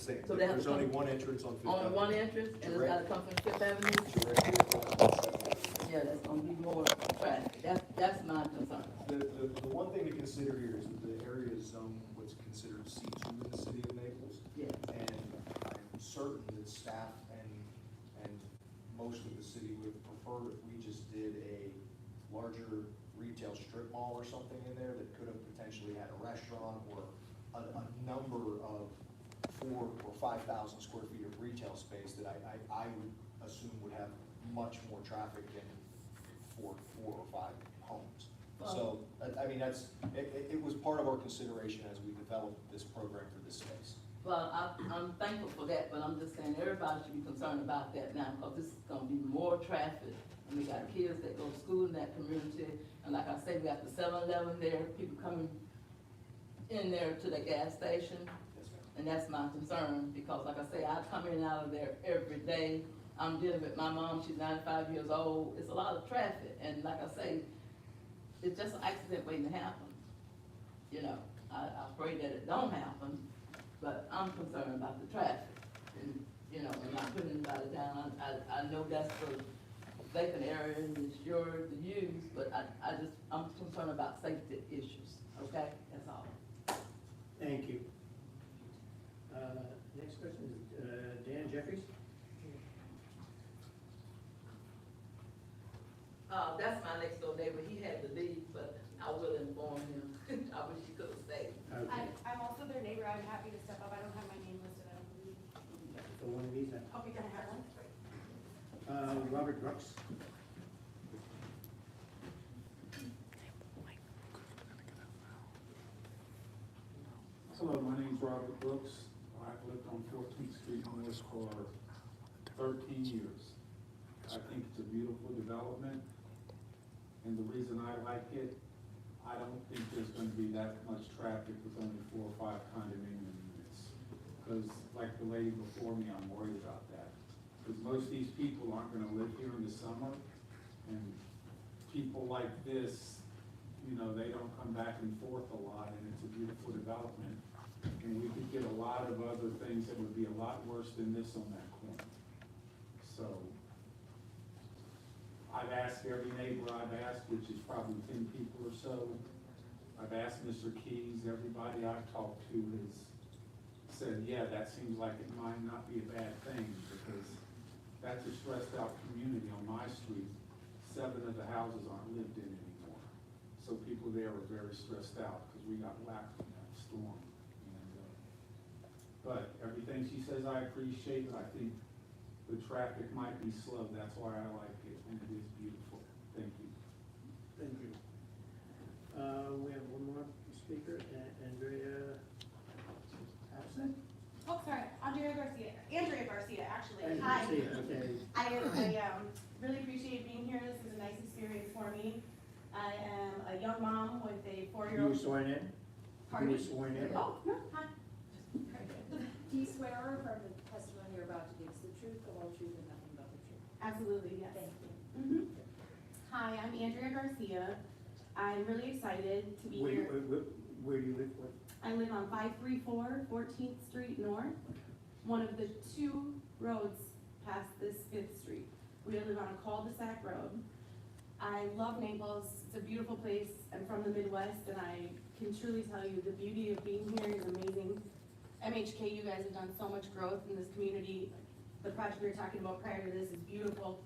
same. So they have There's to only come- one entrance on Fifth Only Avenue. one entrance, and it's gotta come from Fifth Avenue? Directly across Seventh. Yeah, that's gonna be more traffic, that's my concern. The one thing to consider here is that the area is zoned what's considered C2 in the city of Naples. Yeah. And I'm certain that staff and most of the city would prefer if we just did a larger retail strip mall or something in there that could have potentially had a restaurant or a number of 4,000 or 5,000 square feet of retail space that I would assume would have much more traffic than four or five homes. So, I mean, it was part of our consideration as we developed this program for this space. Well, I'm thankful for that, but I'm just saying, everybody should be concerned about that now, because this is gonna be more traffic. And we got kids that go to school in that community, and like I said, we got the 7-Eleven there, people coming in there to the gas station. Yes, ma'am. And that's my concern, because like I say, I come in and out of there every day. I'm dealing with my mom, she's 95 years old, it's a lot of traffic, and like I say, it's just an accident waiting to happen. You know, I pray that it don't happen, but I'm concerned about the traffic. And, you know, I'm not putting anybody down, I know that's the vacant area and it's yours to use, but I'm concerned about safety issues, okay? That's all. Thank you. Next question is Dan Jeffries. That's my next door neighbor, he had to leave, but I will inform him, I wish he could have stayed. Okay. I'm also their neighbor, I'm happy to step up, I don't have my name listed, I don't believe. So one of these, Okay, can I have one? Robert Brooks. Hello, my name's Robert Brooks. I've lived on 14th Street North for 13 years. I think it's a beautiful development, and the reason I like it, I don't think there's gonna be that much traffic with only 4 or 5 condominium units. Because like the lady before me, I'm worried about that. Because most of these people aren't gonna live here in the summer, and people like this, you know, they don't come back and forth a lot, and it's a beautiful development. And we could get a lot of other things that would be a lot worse than this on that corner. So, I've asked every neighbor I've asked, which is probably 10 people or so. I've asked Mr. Keys, everybody I've talked to has said, yeah, that seems like it might not be a bad thing, because that's a stressed out community on my street. 7 of the houses aren't lived in anymore. So people there are very stressed out, because we got whacked in that storm. But everything she says I appreciate, I think the traffic might be slow, that's why I like it, and it is beautiful. Thank you. Thank you. We have one more speaker, Andrea Absent. Oh, sorry, Andrea Garcia, actually, And hi. Garcia, okay. I really appreciate being here, this is a nice experience for me. I am a young mom with a You 4-year-old. were sworn in? Pardon? You were sworn in? Oh, no, hi. Do you swear or affirm the testimony you're about to give is the truth, the whole truth, and nothing but the truth? Absolutely, yes. Thank you. Mhm. Hi, I'm Andrea Garcia. I'm really excited to be Where, here. where do you live? What? I live on 534 14th Street North, one of the 2 roads past this 5th Street. We live on a cul-de-sac road. I love Naples, it's a beautiful place. I'm from the Midwest, and I can truly tell you the beauty of being here is amazing. MHK, you guys have done so much growth in this community. The project we were talking about prior to this is beautiful.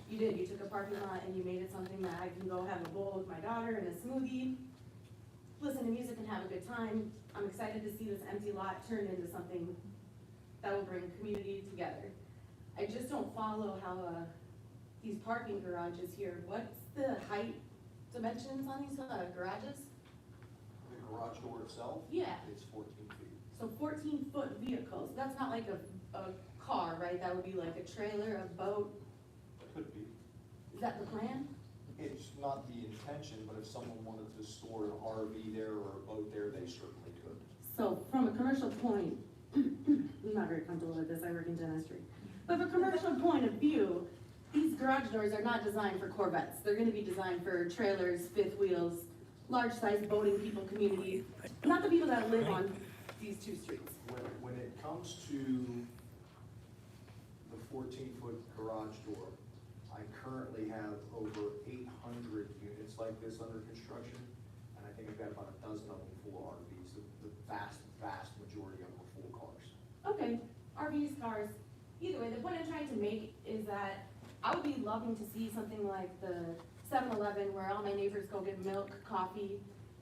You did, you took a parking lot and you made it something that I can go have a bowl with my daughter and a smoothie, listen to music and have a good time. I'm excited to see this empty lot turn into something that will bring community together. I just don't follow how, these parking garages here, what's the height dimensions on these, garages? The garage door itself, Yeah, it's 14 feet. so 14-foot vehicles, that's not like a car, right? That would be like a trailer, a boat, It could be. is that the plan? It's not the intention, but if someone wanted to store an RV there or a boat there, they certainly could. So from a commercial point, I'm not very comfortable with this, I work in dentistry. But from a commercial point of view, these garage doors are not designed for Corvettes. They're gonna be designed for trailers, fifth wheels, large size boating people, community, not the people that live on these 2 streets. when it comes to the 14-foot garage door, I currently have over 800 units like this under construction, and I think I've got about a dozen of them full RVs. The vast majority of them are full cars. Okay, RVs, cars, either way, the point I'm trying to make is that I would be loving to see something like the 7-Eleven where all my neighbors go get milk, coffee,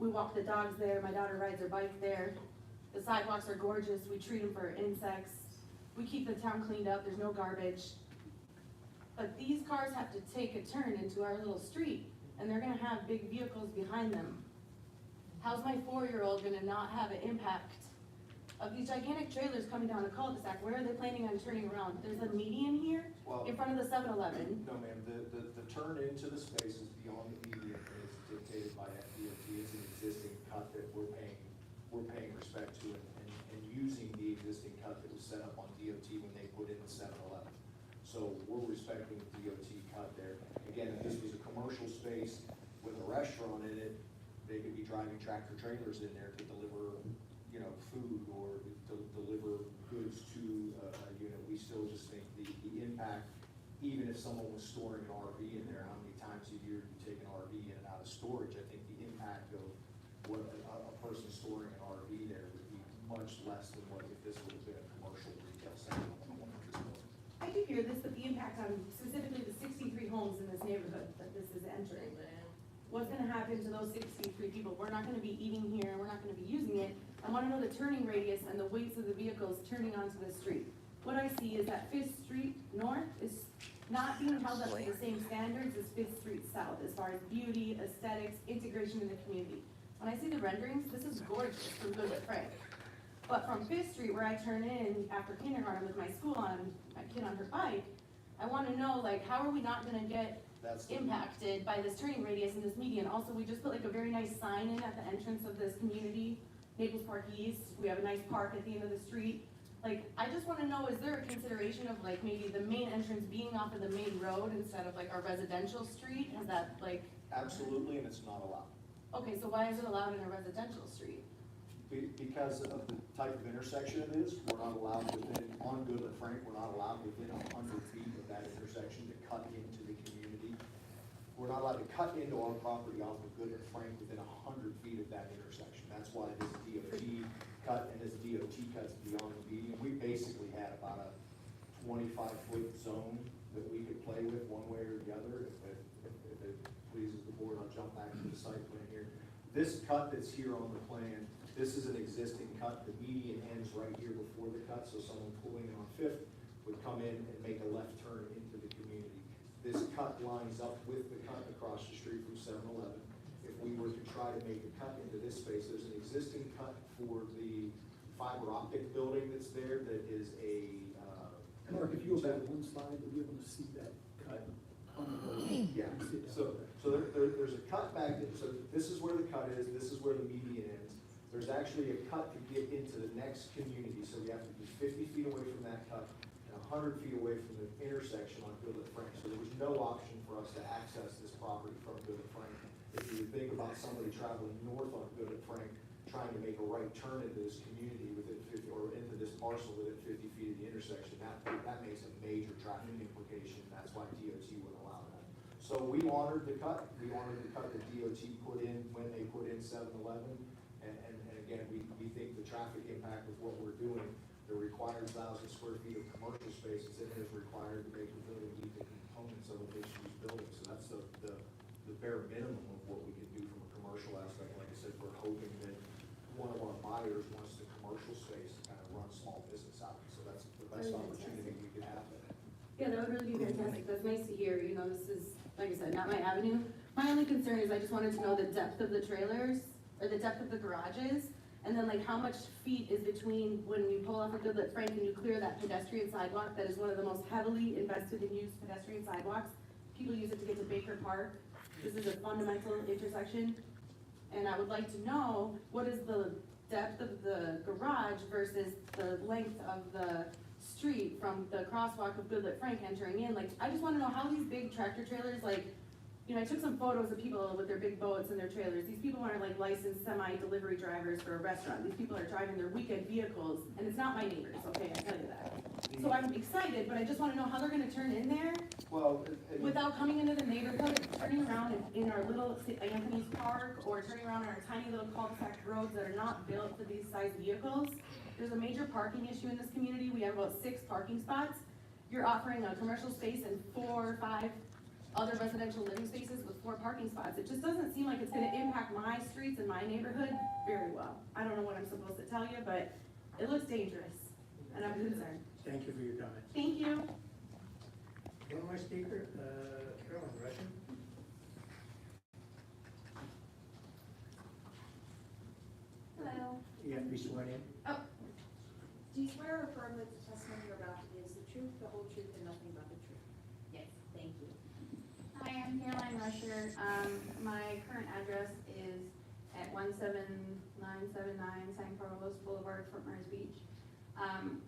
we walk the dogs there, my daughter rides her bike there. The sidewalks are gorgeous, we treat them for insects, we keep the town cleaned up, there's no garbage. But these cars have to take a turn into our little street, and they're gonna have big vehicles behind them. How's my 4-year-old gonna not have an impact of these gigantic trailers coming down a cul-de-sac? Where are they planning on turning around? There's a median here Well, in front of the 7-Eleven. no, ma'am, the turn into the space is beyond the median, and it's dictated by FDOT. It's an existing cut that we're paying respect to and using the existing cut that was set up on DOT when they put in the 7-Eleven. So we're respecting the DOT cut there. Again, if this was a commercial space with a restaurant in it, they could be driving tractor trailers in there to deliver, food or to deliver goods to a unit. We still just think the impact, even if someone was storing an RV in there, how many times a year do you take an RV in and out of storage? I think the impact of what a person storing an RV there would be much less than what if this would have been a commercial retail center on one of this building. I do hear this, but the impact on specifically the 63 homes in this neighborhood that this is entering. What's gonna happen to those 63 people? We're not gonna be eating here, we're not gonna be using it. I wanna know the turning radius and the weights of the vehicles turning onto the street. What I see is that Fifth Street North is not being held up to the same standards as Fifth Street South as far as beauty, aesthetics, integration in the community. When I see the renderings, this is gorgeous from Goodwood Frank. But from Fifth Street, where I turn in after kindergarten with my my kid on her bike, I wanna know, like, how are we not gonna get That's the- impacted by this turning radius in this median? Also, we just put like a very nice sign in at the entrance of this community, Naples Park East. We have a nice park at the end of the street. Like, I just wanna know, is there a consideration of like maybe the main entrance being off of the main road instead of like our residential street? Is that like, Absolutely, and it's not allowed. okay, so why is it allowed in a residential street? Because of the type of intersection it is, we're not allowed on Goodland Frank, we're not allowed within 100 feet of that intersection to cut into the community. We're not allowed to cut into our property off of Goodland Frank within 100 feet of that intersection. That's why this DOT cut and this DOT cut's beyond the median. We basically had about a 25-foot zone that we could play with one way or the other. If it pleases the board, I'll jump back to the site plan here. This cut that's here on the plan, this is an existing cut. The median ends right here before the cut, so someone pulling in on Fifth would come in and make a left turn into the community. This cut lines up with the cut across the street from 7-Eleven. If we were to try to make a cut into this space, there's an existing cut for the fiber optic building that's there that is a, Mark, if you go back one slide, you'll be able to see that cut on the road. yeah. You see that. So there's a cut back, so this is where the cut is, this is where the median ends. There's actually a cut to get into the next community, so we have to be 50 feet away from that cut and 100 feet away from the intersection on Goodland Frank. So there was no option for us to access this property from Goodland Frank. If you think about somebody traveling north on Goodland Frank, trying to make a right turn into this community within 50, or into this parcel within 50 feet of the intersection, that makes a major traffic implication. That's why DOT wouldn't allow that. So we honored the cut. We honored the cut that DOT put in when they put in 7-Eleven. And again, we think the traffic impact of what we're doing, the required 1,000 square feet of commercial space is required to make the building meet the components of a mixed-use building. So that's the bare minimum of what we can do from a commercial aspect. Like I said, we're hoping that one of our buyers wants the commercial space to kind of run small business out. So that's the best opportunity we could have there. Yeah, that would really be fantastic. That's nice to hear. You know, this is, like I said, not my avenue. My only concern is I just wanted to know the depth of the trailers, or the depth of the garages, and then like how much feet is between when you pull off a Goodlet Frank and you clear that pedestrian sidewalk that is one of the most heavily invested and used pedestrian sidewalks. People use it to get to Baker Park. This is a fundamental intersection. And I would like to know, what is the depth of the garage versus the length of the street from the crosswalk of Goodlet Frank entering in? Like, I just wanna know how these big tractor trailers, like, you know, I took some photos of people with their big boats and their trailers. These people aren't like licensed semi-delivery drivers for a restaurant. These people are driving their weekend vehicles, and it's not my neighbors, okay, I tell you that. So I'm excited, but I just wanna know how they're gonna turn in there Well, without coming into the neighborhood, turning around in our little St. Anthony's Park, or turning around on our tiny little cul-de-sac roads that are not built for these size vehicles. There's a major parking issue in this community. We have about 6 parking spots. You're offering a commercial space and 4 or 5 other residential living spaces with 4 parking spots. It just doesn't seem like it's gonna impact my streets and my neighborhood very well. I don't know what I'm supposed to tell you, but it looks dangerous, and I'm concerned. Thank you for your comments. Thank you. One more speaker, Carolyn Russian. Hello. You have to be sworn in. Do you swear or affirm that the testimony you're about to give is the truth, the whole truth, and nothing but the truth? Yes. Thank you. Hi, I'm Caroline Rusher. My current address is at 17979 San Carlos Boulevard, Fort Myers Beach.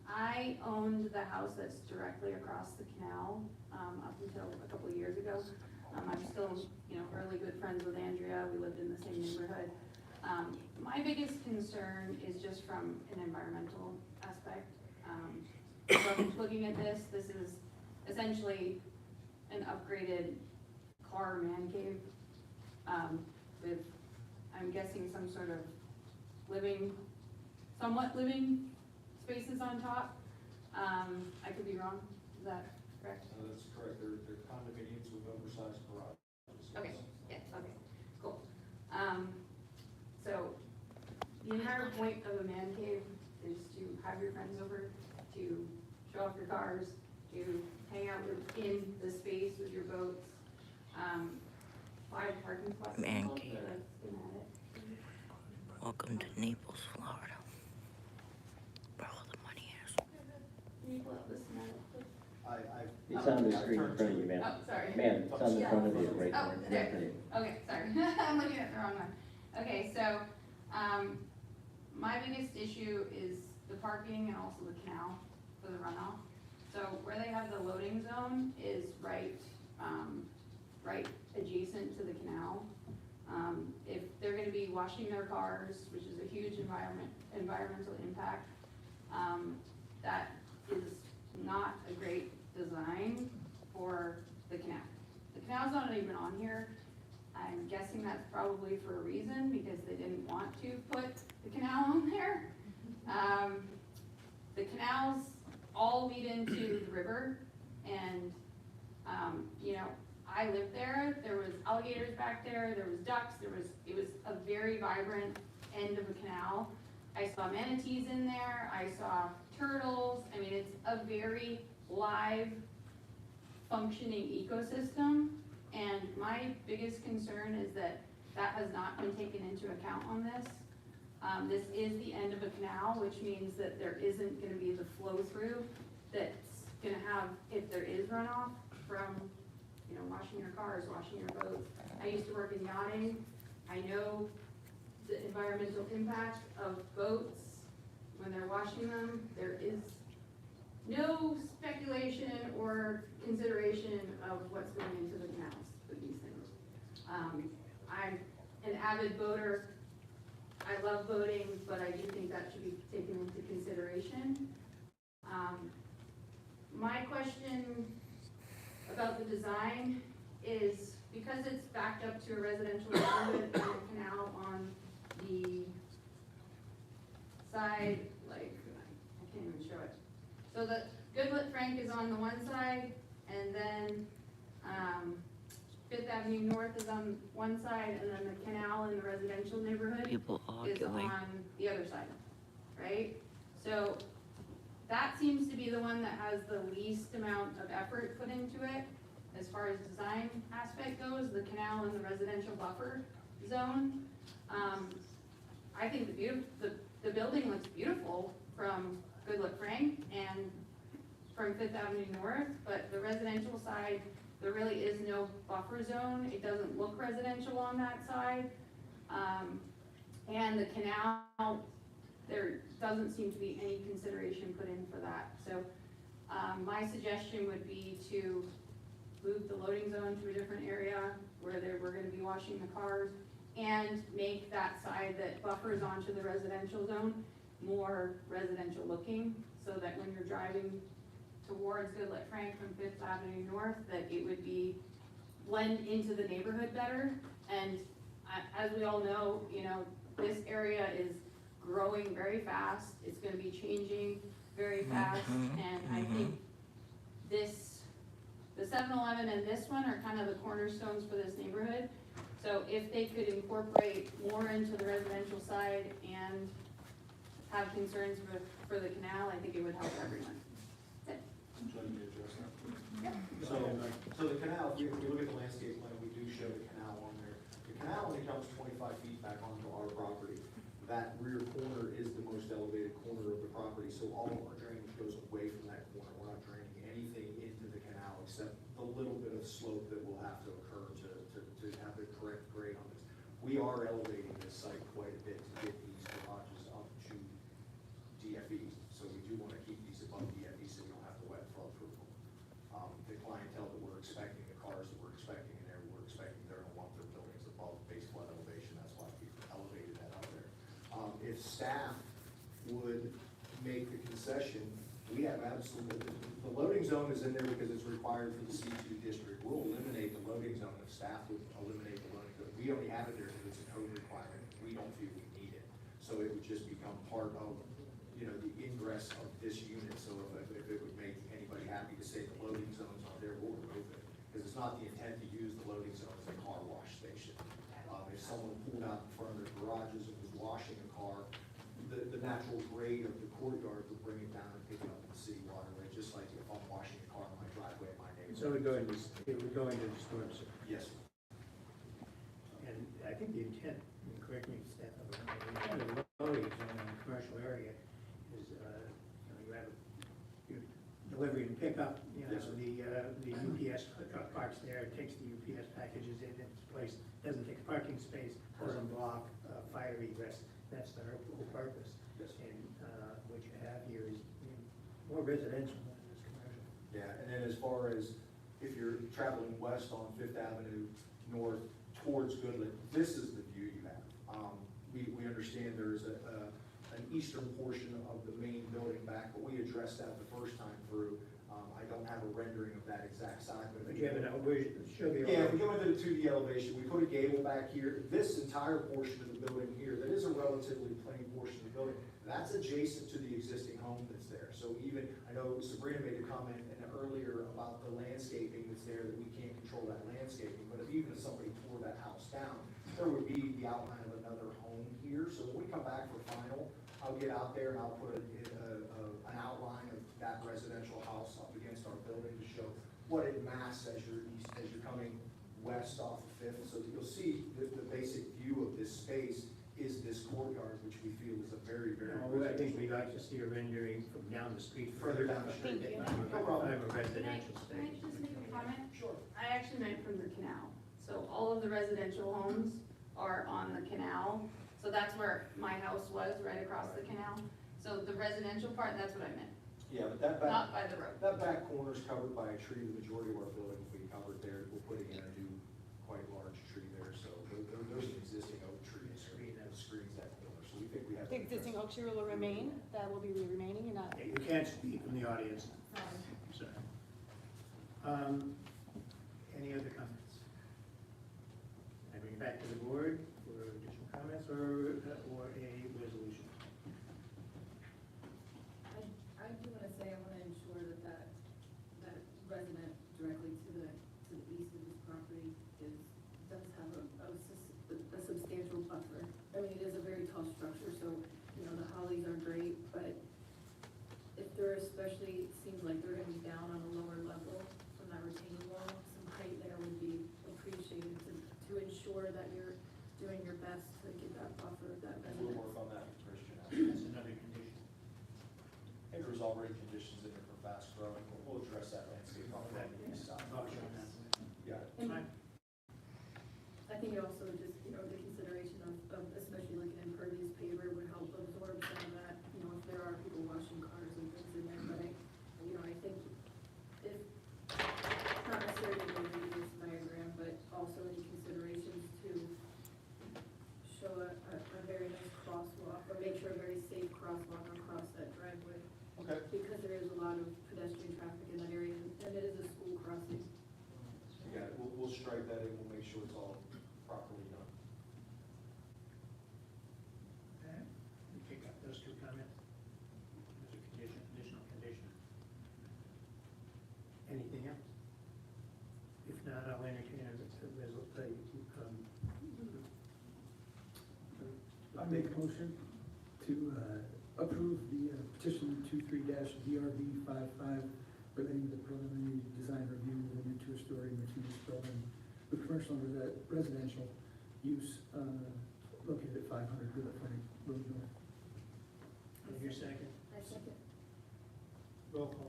I owned the house that's directly across the canal, up until a couple of years ago. I'm still, you know, really good friends with Andrea. We lived in the same neighborhood. My biggest concern is just from an environmental aspect. From looking at this is essentially an upgraded car man cave, with, I'm guessing, some sort of somewhat living spaces on top. I could be wrong, is that correct? That's correct, they're condominiums with oversized garages. Okay, yeah, okay, cool. So, the entire point of a man cave is to have your friends over, to show off your cars, to hang out in the space with your boats. 5 parking spots. Man total, cave. so that's schematic. Welcome to Naples, Florida. Where all the money is. Can you pull up the schematic, please? It's on the screen in front of you, ma'am. Oh, sorry. Ma'am, it's on the front of you, right Oh, there. there. Okay, sorry, I'm looking at the wrong one. Okay, so, my biggest issue is the parking and also the canal for the runoff. So where they have the loading zone is right adjacent to the canal. If they're gonna be washing their cars, which is a huge environmental impact, that is not a great design for the canal. The canal's not even on here. I'm guessing that's probably for a reason, because they didn't want to put the canal on there. The canals all lead into the river, and, you know, I lived there. There was alligators back there, there was ducks, it was a very vibrant end of a canal. I saw manatees in there, I saw turtles. I mean, it's a very live, functioning ecosystem. And my biggest concern is that has not been taken into account on this. This is the end of a canal, which means that there isn't gonna be the flow through that's gonna have, if there is runoff from, you know, washing your cars, washing your boats. I used to work in yachting. I know the environmental impact of boats when they're washing them. There is no speculation or consideration of what's going into the canals with these things. I'm an avid boater. I love boating, but I do think that should be taken into consideration. My question about the design is, because it's backed up to a residential neighborhood and a canal on the side, like, I can't even show it. So the Goodlet Frank is on the one side, and then, Fifth Avenue North is on one side, and then the canal in the residential neighborhood People is arguing. on the other side, right? So that seems to be the one that has the least amount of effort put into it as far as design aspect goes, the canal and the residential buffer zone. I think the building looks beautiful from Goodlook Frank and from Fifth Avenue North, but the residential side, there really is no buffer zone. It doesn't look residential on that side. And the canal, there doesn't seem to be any consideration put in for that. So my suggestion would be to move the loading zone to a different area where we're gonna be washing the cars, and make that side that buffers onto the residential zone more residential looking, so that when you're driving towards Goodlet Frank from Fifth Avenue North, that it would be blend into the neighborhood better. And as we all know, this area is growing very fast, it's gonna be changing very fast, and I think the 7-Eleven and this one are kind of the cornerstones for this neighborhood. So if they could incorporate more into the residential side and have concerns for the canal, I think it would help everyone. Would you like me to address that? Yeah. So the canal, if we look at the landscape plan, we do show the canal on there. The canal only comes 25 feet back onto our property. That rear corner is the most elevated corner of the property, so all of our drainage goes away from that corner. We're not draining anything into the canal except the little bit of slope that will have to occur to have the correct grade on this. We are elevating this site quite a bit to get these garages up to DFE, so we do want to keep these above DFE so we don't have to wet for approval. The clientele that we're expecting, the cars that we're expecting in there, we're expecting they're gonna want their buildings above base flood elevation, that's why we elevated that out there. If staff would make the concession, we have absolutely, the loading zone is in there because it's required for the C2 district. We'll eliminate the loading zone if staff would eliminate the loading zone. We only have it there because it's a code requirement. We don't feel we need it. So it would just become part of, the ingress of this unit. So if it would make anybody happy to say the loading zone's on there, we'll remove it. Because it's not the intent to use the loading zone as a car wash station. If someone pulled out in front of their garages and was washing a car, the natural grade of the courtyard would bring it down and pick it up in the city waterway, just like if I'm washing a car in my driveway in my neighborhood. So it would go into the storm sewer. Yes. And I think the intent, and correct me if staff, the intent of the loading zone in the commercial area is, you have delivery and pickup, Yes, sir. the UPS truck parks there, takes the UPS packages in its place, doesn't take a parking space, doesn't block fire egress. That's the whole purpose. Yes. And what you have here is more residential than it is commercial. Yeah, and then as far as if you're traveling west on Fifth Avenue North towards Goodland, this is the view you have. We understand there's an eastern portion of the main building back, but we addressed that the first time through. I don't have a rendering of that exact side, but. But you have show the. Yeah, if we go into the 2D elevation, we put a gable back here. This entire portion of the building here, that is a relatively plain portion of the building, that's adjacent to the existing home that's there. So even, I know Sabrina made a comment earlier about the landscaping that's there, that we can't control that landscaping, but even if somebody tore that house down, there would be the outline of another home here. So when we come back for final, I'll get out there and I'll put an outline of that residential house up against our building to show what it masks as you're coming west off of Fifth. So that you'll see the basic view of this space is this courtyard, which we feel is a very, very. I think we'd like to see a rendering from down the street. Further down the street. Thank you. No problem. I have a Can I residential space. just make a comment? Sure. I actually meant from the canal. So all of the residential homes are on the canal. So that's where my house was, right across the canal. So the residential part, that's what I meant, Yeah, but that back. not by the road. That back corner is covered by a tree. The majority of our building will be covered there. We're putting in a new, quite large tree there. So there's an existing oak tree that screens that corner. So we think we have. The existing oak tree will remain, that will be remaining and not. You can't speak from the audience. Sorry. Any other comments? I bring it back to the board for additional comments or a resolution. I do want to say, I want to ensure that resident directly to the east of this property does have a substantial buffer. I mean, it is a very tall structure, so, the hollies are great, but if they're especially, it seems like they're going to be down on a lower level from that retaining wall, some height there would be appreciated to ensure that you're doing your best to get that buffer, that We'll residence. work on that, Christian. That's another condition. And there's already conditions in there for fast growing, but we'll address that landscape on the east side. Yeah. And I think it also just, the consideration of especially like an impervious paver would help absorb some of that, if there are people washing cars and things in there, but I think if, not necessarily the approve the petition 23-DRB 55 relating to the preliminary design review of a new two-story mixed-use building with commercial and residential use located at 500 Riverfront Road North. Your second, I second. roll call.